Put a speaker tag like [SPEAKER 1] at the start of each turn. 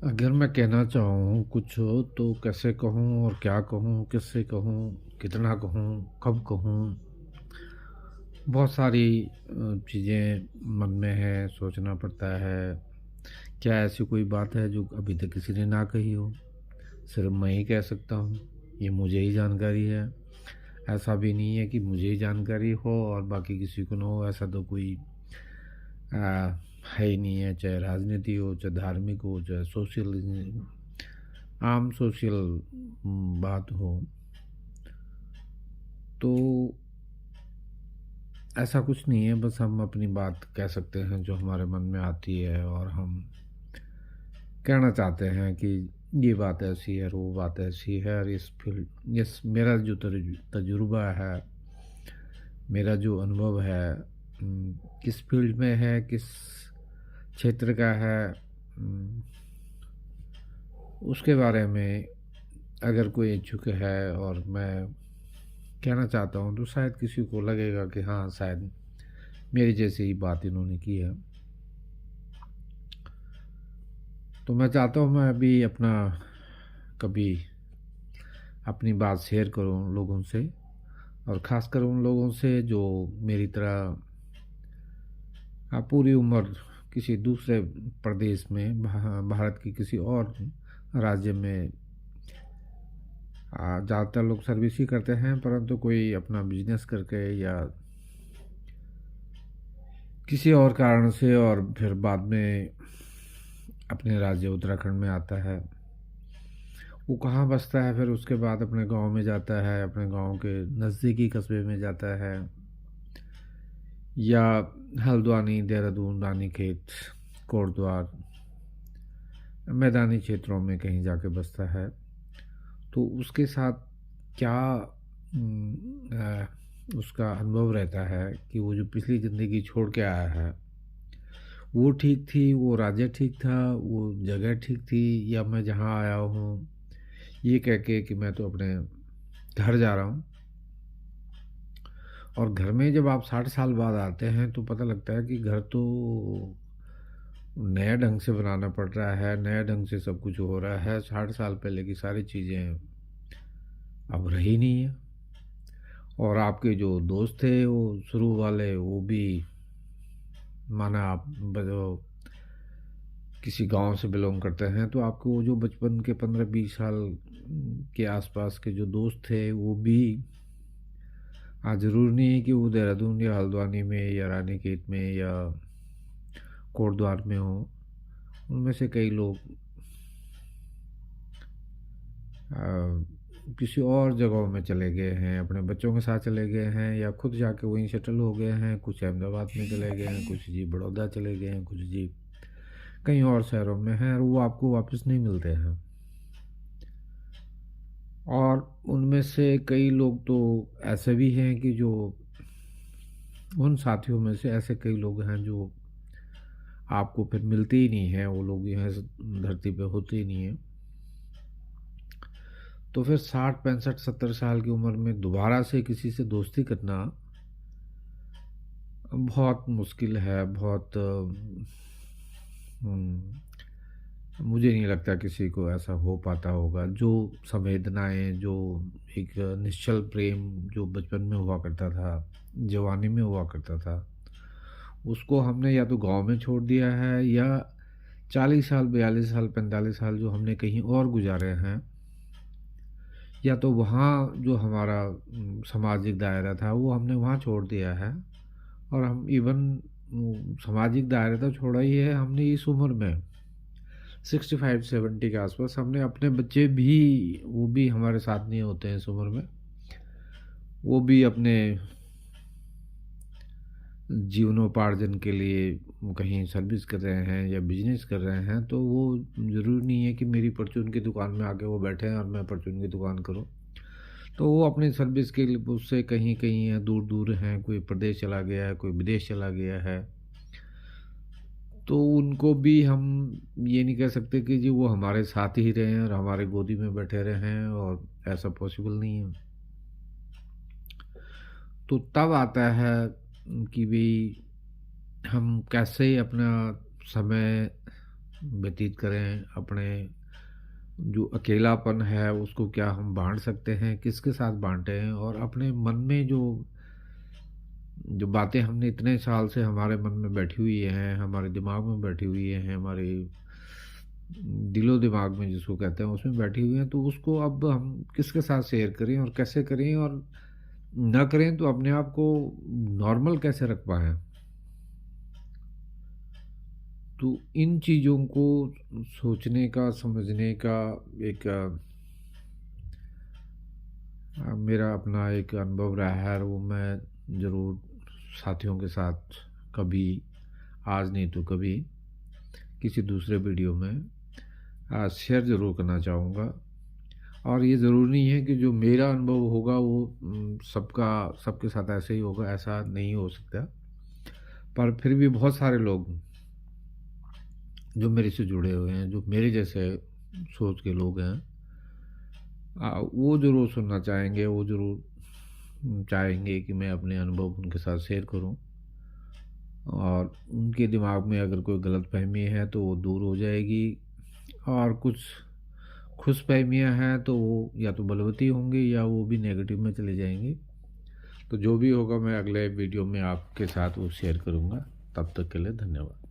[SPEAKER 1] अगर मैं कहना चाहूँ कुछ तो कैसे कहूँ और क्या कहूँ, किससे कहूँ, कितना कहूँ, कब कहूँ? बहुत सारी चीज़ें मन में है, सोचना पड़ता है। क्या ऐसी कोई बात है जो अभी तक किसी ने ना कही हो? सिर्फ़ मैं ही कह सकता हूँ, ये मुझे ही जानकारी है। ऐसा भी नहीं है कि मुझे ही जानकारी हो और बाकी किसी को ना हो, ऐसा तो कोई है ही नहीं है। चाहे राजनीति हो, चाहे धार्मिक हो, चाहे सोशल आम सोशल बात हो। तो ऐसा कुछ नहीं है, बस हम अपनी बात कह सकते हैं जो हमारे मन में आती है और हम कहना चाहते हैं कि ये बात ऐसी है और वो बात ऐसी है और इस मेरा जो तजुर्बा है, मेरा जो अनुभव है, किस फील्ड में है, किस क्षेत्र का है, उसके बारे में अगर कोई इच्छुक है और मैं कहना चाहता हूँ तो शायद किसी को लगेगा कि हाँ, शायद मेरी जैसी ही बात इन्होंने की है। तो मैं चाहता हूँ मैं अभी अपना कभी अपनी बात शेयर करूँ लोगों से, और ख़ासकर उन लोगों से जो मेरी तरह पूरी उम्र किसी दूसरे प्रदेश में भारत की किसी और राज्य में ज़्यादातर लोग सर्विस ही करते हैं, परंतु कोई अपना बिजनेस करके या किसी और कारण से और फिर बाद में अपने राज्य उत्तराखंड में आता है। वो कहाँ बसता है, फिर उसके बाद अपने गांव में जाता है, अपने गांव के नज़दीकी कस्बे में जाता है, या हल्द्वानी, देहरादून, रानीखेत, कोटद्वार, मैदानी क्षेत्रों में कहीं जाके बसता है। तो उसके साथ क्या उसका अनुभव रहता है कि वो जो पिछली ज़िंदगी छोड़ के आया है वो ठीक थी, वो राज्य ठीक था, वो जगह ठीक थी, या मैं जहाँ आया हूँ ये कह के कि मैं तो अपने घर जा रहा हूँ। और घर में जब आप 60 साल बाद आते हैं तो पता लगता है कि घर तो नया ढंग से बनाना पड़ रहा है, नया ढंग से सब कुछ हो रहा है। 60 साल पहले की सारी चीज़ें अब रही नहीं है। और आपके जो दोस्त थे वो शुरू वाले, वो भी माना आप जो किसी गांव से बिलोंग करते हैं तो आपको वो जो बचपन के 15-20 साल के आसपास के जो दोस्त थे वो भी आज ज़रूरी नहीं है कि वो देहरादून या हल्द्वानी में या रानीखेत में या कोटद्वार में हो। उनमें से कई लोग किसी और जगहों में चले गए हैं, अपने बच्चों के साथ चले गए हैं, या खुद जाके वहीं सेटल हो गए हैं। कुछ अहमदाबाद में चले गए हैं, कुछ जी बड़ौदा चले गए हैं, कुछ जी कहीं और शहरों में हैं, और वो आपको वापस नहीं मिलते हैं। और उनमें से कई लोग तो ऐसे भी हैं कि जो उन साथियों में से ऐसे कई लोग हैं जो आपको फिर मिलते ही नहीं हैं, वो लोग यहाँ धरती पे होते ही नहीं हैं। तो फिर 60, 65, 70 साल की उम्र में दोबारा से किसी से दोस्ती करना बहुत मुश्किल है, बहुत मुझे नहीं लगता किसी को ऐसा हो पाता होगा। जो संवेदनाएं, जो एक निश्चल प्रेम जो बचपन में हुआ करता था, जवानी में हुआ करता था, उसको हमने या तो गांव में छोड़ दिया है, या 40 साल, 42 साल, 45 साल जो हमने कहीं और गुजारे हैं, या तो वहाँ जो हमारा सामाजिक दायरा था वो हमने वहाँ छोड़ दिया है। और हम इवन सामाजिक दायरा तो छोड़ा ही है, हमने इस उम्र में 65-70 के आसपास हमने अपने बच्चे भी, वो भी हमारे साथ नहीं होते हैं इस उम्र में, वो भी अपने जीवनोपार्जन के लिए कहीं सर्विस कर रहे हैं या बिजनेस कर रहे हैं। तो वो ज़रूरी नहीं है कि मेरी परचून की दुकान में आके वो बैठे हैं और मैं परचून की दुकान करूं। तो वो अपनी सर्विस के लिए उससे कहीं कहीं है, दूर दूर हैं, कोई प्रदेश चला गया है, कोई विदेश चला गया है। तो उनको भी हम ये नहीं कह सकते कि जी वो हमारे साथ ही रहें और हमारे गोदी में बैठे रहें, और ऐसा पॉसिबल नहीं है। तो तब आता है कि भी हम कैसे अपना समय व्यतीत करें, अपने जो अकेलापन है उसको क्या हम बांट सकते हैं, किसके साथ बांटें, और अपने मन में जो जो बातें हमने इतने साल से हमारे मन में बैठी हुई हैं, हमारे दिमाग में बैठी हुई हैं, हमारे दिलो दिमाग में जिसको कहते हैं उसमें बैठी हुई हैं, तो उसको अब हम किसके साथ शेयर करें और कैसे करें, और ना करें तो अपने आप को नॉर्मल कैसे रख पाएँ। तो इन चीज़ों को सोचने का, समझने का एक मेरा अपना एक अनुभव रहा है, और वो मैं ज़रूर साथियों के साथ कभी, आज नहीं तो कभी, किसी दूसरे वीडियो में शेयर ज़रूर करना चाहूँगा। और ये ज़रूरी नहीं है कि जो मेरा अनुभव होगा वो सबका सबके साथ ऐसे ही होगा, ऐसा नहीं हो सकता। पर फिर भी बहुत सारे लोग जो मेरे से जुड़े हुए हैं, जो मेरे जैसे सोच के लोग हैं, वो ज़रूर सुनना चाहेंगे, वो ज़रूर चाहेंगे कि मैं अपने अनुभव उनके साथ शेयर करूं, और उनके दिमाग में अगर कोई गलतफहमी है तो वो दूर हो जाएगी, और कुछ खुशफहमियां हैं तो वो या तो बलवती होंगी या वो भी नेगेटिव में चले जाएंगी। तो जो भी होगा मैं अगले वीडियो में आपके साथ वो शेयर करूंगा। तब तक के लिए धन्यवाद।